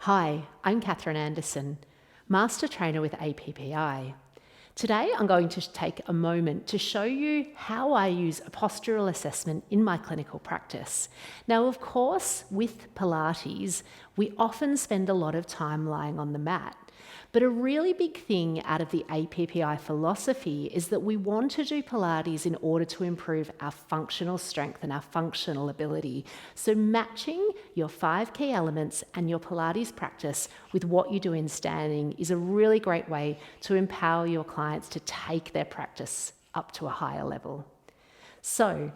Hi, I'm Catherine Anderson, Master Trainer with APPI. Today I'm going to take a moment to show you how I use a postural assessment in my clinical practice. Now, of course, with Pilates, we often spend a lot of time lying on the mat. But a really big thing out of the APPI philosophy is that we want to do Pilates in order to improve our functional strength and our functional ability. So matching your 5 key elements and your Pilates practice with what you do in standing is a really great way to empower your clients to take their practice up to a higher level. So,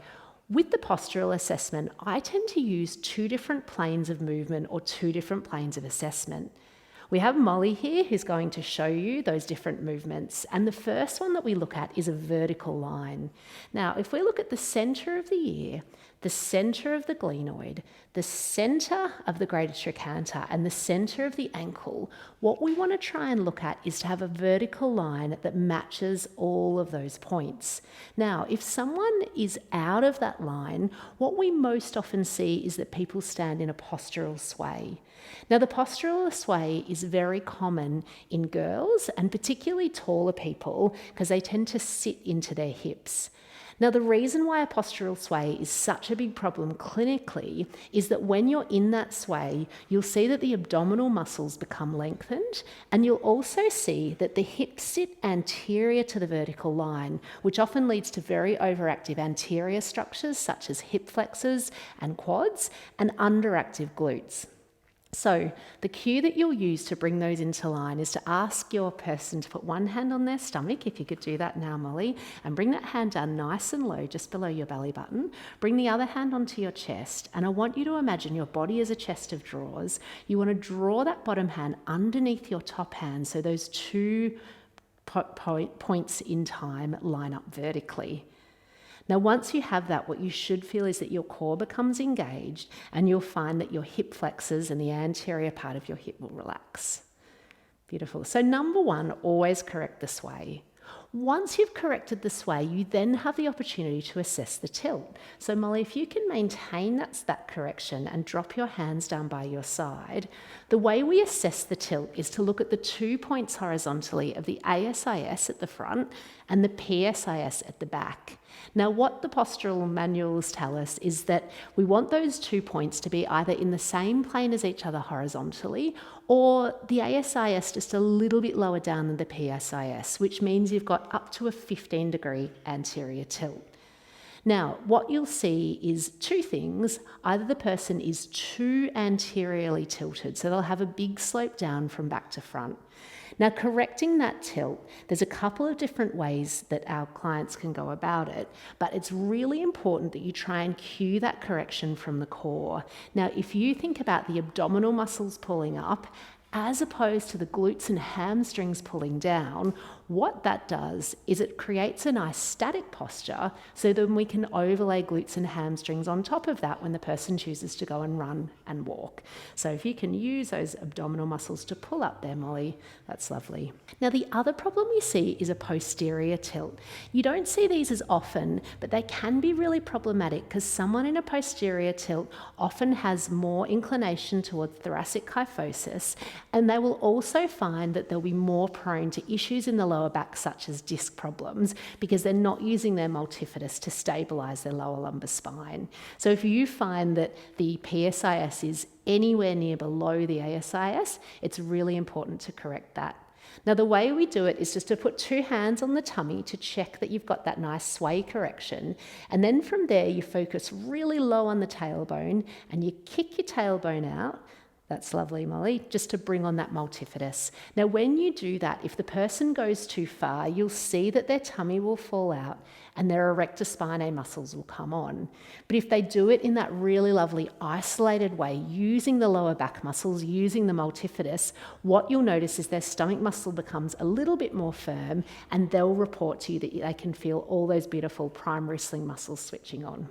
with the postural assessment, I tend to use 2 different planes of movement or 2 different planes of assessment. We have Molly here who's going to show you those different movements. And the first one that we look at is a vertical line. Now, if we look at the center of the ear, the center of the glenoid, the center of the greater trochanter, and the center of the ankle, what we want to try and look at is to have a vertical line that matches all of those points. Now, if someone is out of that line, what we most often see is that people stand in a postural sway. Now, the postural sway is very common in girls and particularly taller people because they tend to sit into their hips. Now, the reason why a postural sway is such a big problem clinically is that when you're in that sway, you'll see that the abdominal muscles become lengthened, and you'll also see that the hips sit anterior to the vertical line, which often leads to very overactive anterior structures such as hip flexors and quads and underactive glutes. So the cue that you'll use to bring those into line is to ask your person to put one hand on their stomach, if you could do that now, Molly, and bring that hand down nice and low, just below your belly button. Bring the other hand onto your chest, and I want you to imagine your body as a chest of drawers. You want to draw that bottom hand underneath your top hand, so those 2 points in time line up vertically. Now, once you have that, what you should feel is that your core becomes engaged and you'll find that your hip flexors and the anterior part of your hip will relax. Beautiful. So number 1, always correct the sway. Once you've corrected the sway, you then have the opportunity to assess the tilt. So Molly, if you can maintain that correction and drop your hands down by your side, the way we assess the tilt is to look at the 2 points horizontally of the ASIS at the front and the PSIS at the back. Now, what the postural manuals tell us is that we want those 2 points to be either in the same plane as each other horizontally, or the ASIS just a little bit lower down than the PSIS, which means you've got up to a 15-degree anterior tilt. Now, what you'll see is 2 things. Either the person is too anteriorly tilted, so they'll have a big slope down from back to front. Now, correcting that tilt, there's a couple of different ways that our clients can go about it, but it's really important that you try and cue that correction from the core. Now, if you think about the abdominal muscles pulling up, as opposed to the glutes and hamstrings pulling down, what that does is it creates a nice static posture, so then we can overlay glutes and hamstrings on top of that when the person chooses to go and run and walk. So if you can use those abdominal muscles to pull up there, Molly, that's lovely. Now, the other problem we see is a posterior tilt. You don't see these as often, but they can be really problematic because someone in a posterior tilt often has more inclination towards thoracic kyphosis, and they will also find that they'll be more prone to issues in the lower back, such as disc problems, because they're not using their multifidus to stabilize their lower lumbar spine. So if you find that the PSIS is anywhere near below the ASIS, it's really important to correct that. Now, the way we do it is just to put 2 hands on the tummy to check that you've got that nice sway correction. And then from there, you focus really low on the tailbone and you kick your tailbone out. That's lovely, Molly, just to bring on that multifidus. Now, when you do that, if the person goes too far, you'll see that their tummy will fall out and their erector spinae muscles will come on. But if they do it in that really lovely isolated way, using the lower back muscles, using the multifidus, what you'll notice is their stomach muscle becomes a little bit more firm, and they'll report to you that they can feel all those beautiful primary sling muscles switching on.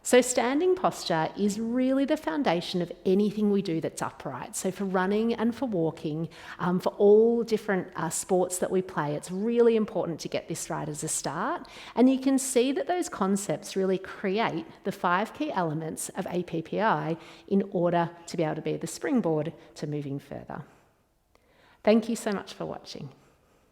So standing posture is really the foundation of anything we do that's upright. So for running and for walking, for all different sports that we play, it's really important to get this right as a start. And you can see that those concepts really create the 5 key elements of APPI in order to be able to be the springboard to moving further. Thank you so much for watching.